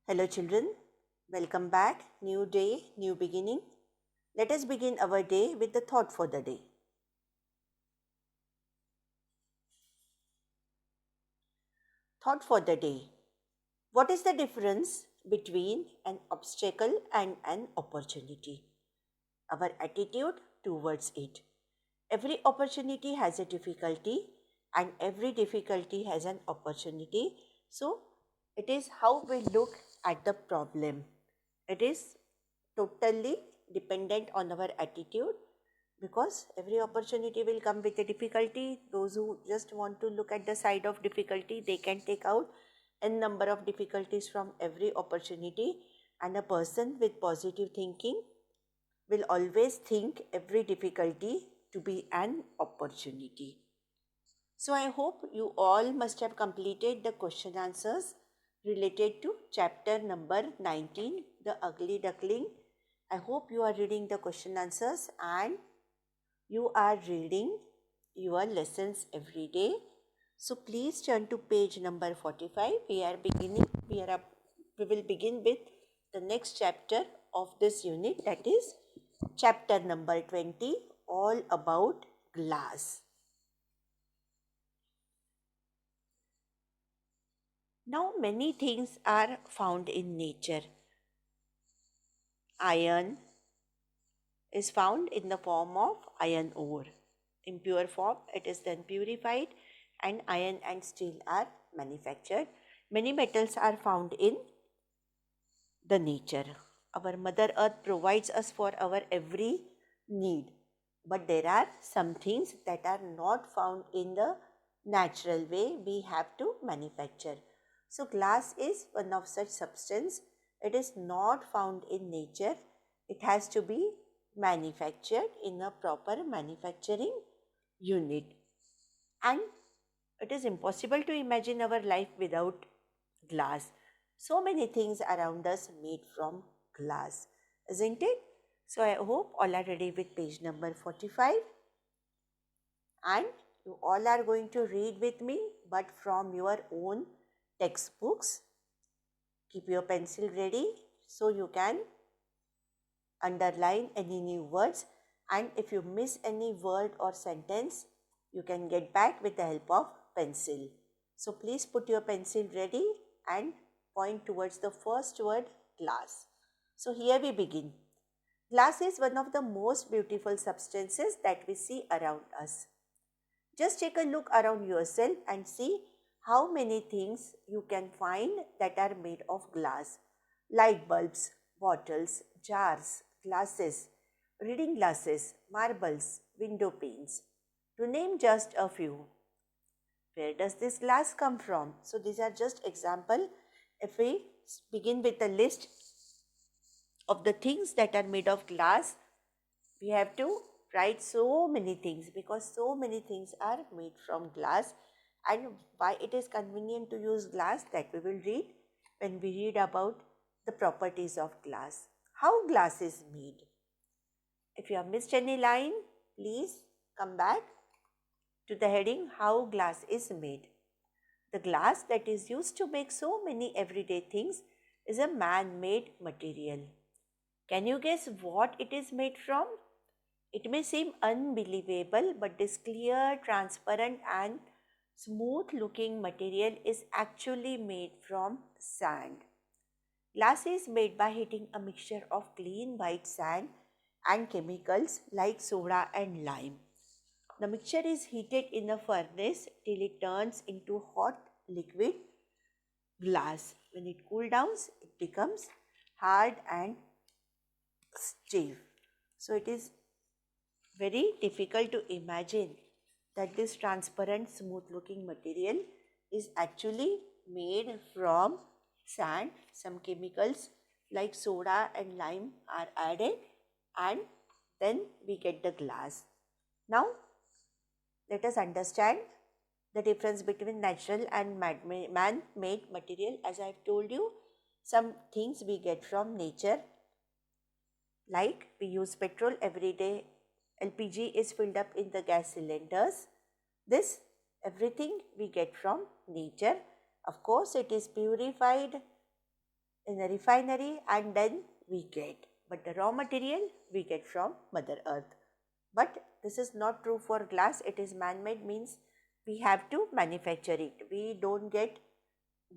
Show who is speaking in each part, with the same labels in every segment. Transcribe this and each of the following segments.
Speaker 1: Hello, children. Welcome back. New day, new beginning. Let us begin our day with the thought for the day. Thought for the day. What is the difference between an obstacle and an opportunity? Our attitude towards it. Every opportunity has a difficulty, and every difficulty has an opportunity. So, it is how we look at the problem. It is totally dependent on our attitude because every opportunity will come with a difficulty. Those who just want to look at the side of difficulty, they can take out n number of difficulties from every opportunity, and a person with positive thinking will always think every difficulty to be an opportunity. So I hope you all must have completed the question answers related to chapter number 19, The Ugly Duckling. I hope you are reading the question answers and you are reading your lessons every day. So please turn to page number 45. We will begin with the next chapter of this unit, that is chapter number 20, all about glass. Now many things are found in nature. Iron is found in the form of iron ore. In pure form, it is then purified and iron and steel are manufactured. Many metals are found in the nature. Our Mother Earth provides us for our every need. But there are some things that are not found in the natural way we have to manufacture. So glass is one of such substance. It is not found in nature. It has to be manufactured in a proper manufacturing unit. And it is impossible to imagine our life without glass. So many things around us made from glass, isn't it? So I hope all are ready with page number 45 and you all are going to read with me but from your own textbooks. Keep your pencil ready so you can underline any new words, and if you miss any word or sentence you can get back with the help of pencil. So please put your pencil ready and point towards the first word, glass. So here we begin. Glass is one of the most beautiful substances that we see around us. Just take a look around yourself and see how many things you can find that are made of glass. Light bulbs, bottles, jars, glasses, reading glasses, marbles, window panes, to name just a few. Where does this glass come from? So these are just example. If we begin with the list of the things that are made of glass, we have to write so many things because so many things are made from glass, and why it is convenient to use glass, that we will read when we read about the properties of glass. How glass is made. If you have missed any line, please come back to the heading how glass is made. The glass that is used to make so many everyday things is a man-made material. Can you guess what it is made from? It may seem unbelievable, but this clear, transparent and smooth looking material is actually made from sand. Glass is made by heating a mixture of clean white sand and chemicals like soda and lime. The mixture is heated in a furnace till it turns into hot liquid glass. When it cools down, it becomes hard and stiff. So it is very difficult to imagine that this transparent, smooth looking material is actually made from sand. Some chemicals like soda and lime are added and then we get the glass. Now let us understand the difference between natural and man-made material. As I have told you, some things we get from nature, like we use petrol every day. LPG is filled up in the gas cylinders. This everything we get from nature. Of course, it is purified in a refinery and then we get. But the raw material we get from Mother Earth. But this is not true for glass. It is man-made, means we have to manufacture it. We don't get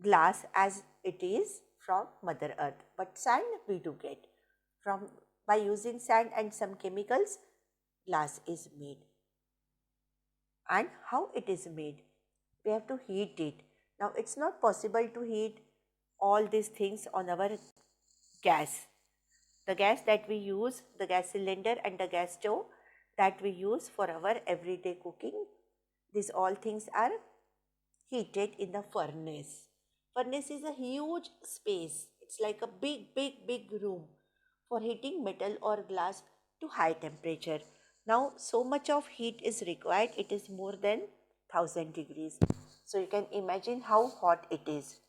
Speaker 1: glass as it is from Mother Earth. But sand we do get. From by using sand and some chemicals, glass is made. And how it is made? We have to heat it. Now it's not possible to heat all these things on our gas. The gas that we use, the gas cylinder and the gas stove that we use for our everyday cooking, these all things are heated in the furnace. Furnace is a huge space. It's like a big room for heating metal or glass to high temperature. Now so much of heat is required. It is more than 1000 degrees. So you can imagine how hot it is.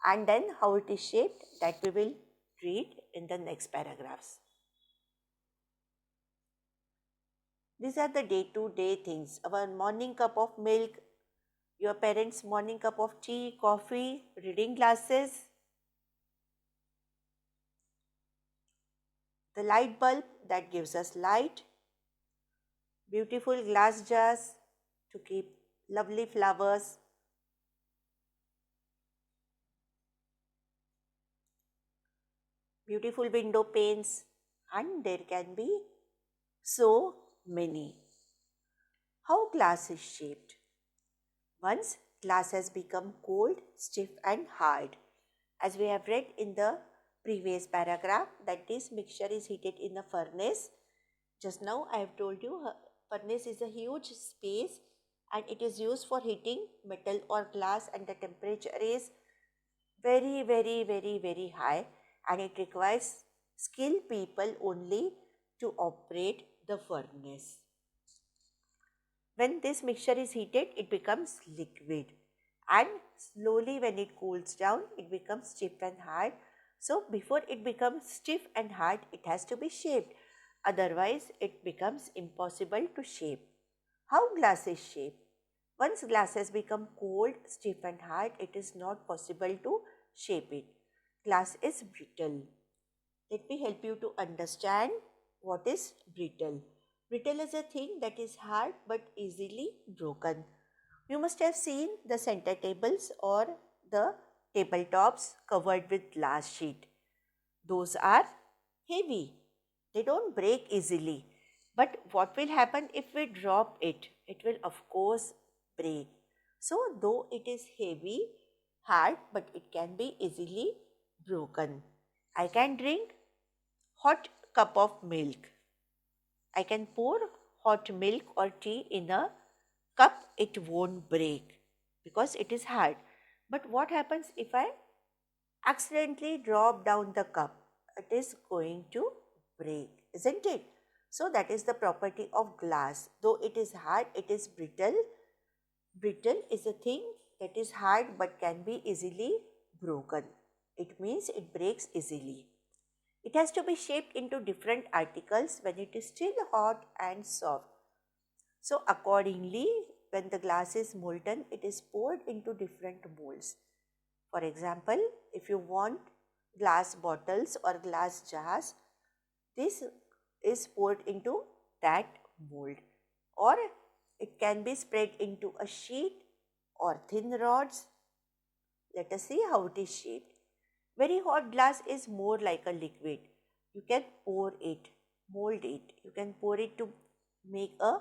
Speaker 1: And then how it is shaped, that we will read in the next paragraphs. These are the day-to-day things. Our morning cup of milk, your parents' morning cup of tea, coffee, reading glasses, the light bulb that gives us light, beautiful glass jars to keep lovely flowers, beautiful window panes, and there can be so many. How glass is shaped? Once glass has become cold, stiff and hard. As we have read in the previous paragraph that this mixture is heated in a furnace. Just now I have told you furnace is a huge space and it is used for heating metal or glass, and the temperature is very high and it requires skilled people only to operate the furnace. When this mixture is heated, it becomes liquid, and slowly when it cools down, it becomes stiff and hard. So before it becomes stiff and hard, it has to be shaped. Otherwise, it becomes impossible to shape. How glass is shaped? Once glass has become cold, stiff and hard, it is not possible to shape it. Glass is brittle. Let me help you to understand what is brittle. Brittle is a thing that is hard but easily broken. You must have seen the center tables or the tabletops covered with glass sheet. Those are heavy. They don't break easily. But what will happen if we drop it? It will of course break. So though it is heavy, hard, but it can be easily broken. I can drink hot cup of milk. I can pour hot milk or tea in a cup, it won't break because it is hard. But what happens if I accidentally drop down the cup? It is going to break, isn't it? So that is the property of glass. Though it is hard, it is brittle. Brittle is a thing that is hard but can be easily broken. It means it breaks easily. It has to be shaped into different articles when it is still hot and soft. So accordingly, when the glass is molten, it is poured into different molds. For example, if you want glass bottles or glass jars, this is poured into that mold, or it can be spread into a sheet or thin rods. Let us see how it is shaped. Very hot glass is more like a liquid. You can pour it, mold it. You can pour it to make a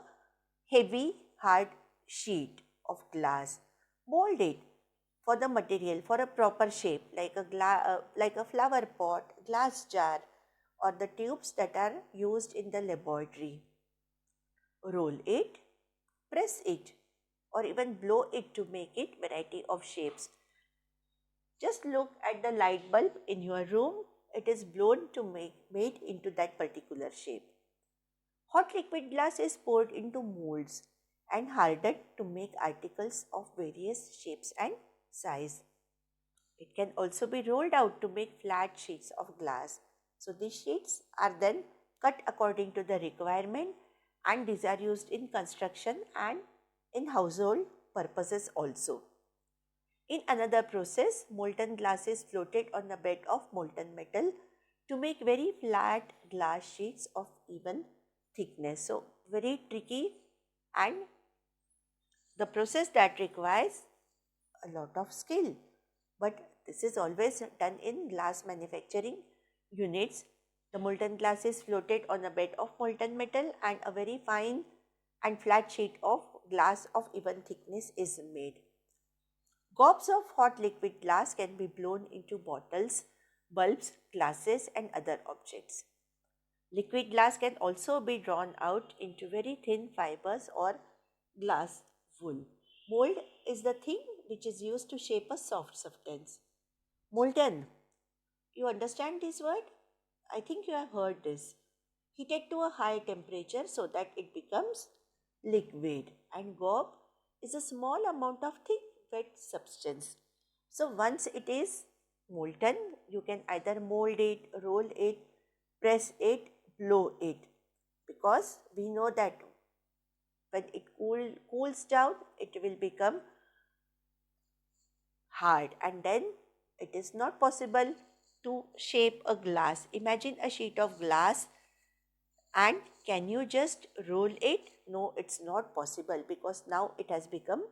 Speaker 1: heavy hard sheet of glass. Mold it for the material, for a proper shape, like like a flower pot, glass jar, or the tubes that are used in the laboratory. Roll it, press it, or even blow it to make it variety of shapes. Just look at the light bulb in your room. It is blown to make made into that particular shape. Hot liquid glass is poured into molds and hardened to make articles of various shapes and size. It can also be rolled out to make flat sheets of glass. So these sheets are then cut according to the requirement, and these are used in construction and in household purposes also. In another process, molten glass is floated on a bed of molten metal to make very flat glass sheets of even thickness. So, very tricky and the process that requires a lot of skill. But this is always done in glass manufacturing units. The molten glass is floated on a bed of molten metal and a very fine and flat sheet of glass of even thickness is made. Gobs of hot liquid glass can be blown into bottles, bulbs, glasses, and other objects. Liquid glass can also be drawn out into very thin fibers or glass wool. Mold is the thing which is used to shape a soft substance. Molten. You understand this word? I think you have heard this. Heated to a high temperature so that it becomes liquid. And gob is a small amount of thick wet substance. So once it is molten, you can either mold it, roll it, press it, blow it. Because we know that when it cools down, it will become hard and then it is not possible to shape a glass. Imagine a sheet of glass and can you just roll it? No, it's not possible because now it has become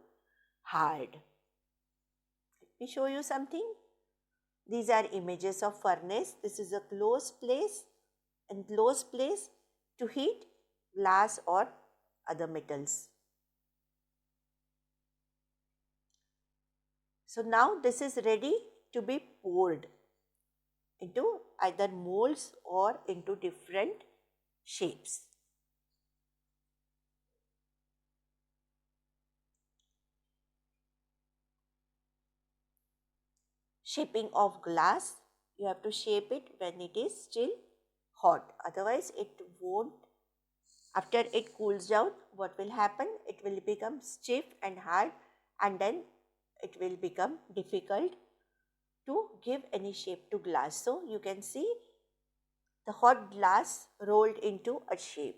Speaker 1: hard. Let me show you something. These are images of furnace. This is a closed place and closed place to heat glass or other metals. So now this is ready to be poured into either molds or into different shapes. Shaping of glass, you have to shape it when it is still hot, otherwise it won't. After it cools down, what will happen? It will become stiff and hard and then it will become difficult to give any shape to glass. So you can see the hot glass rolled into a shape.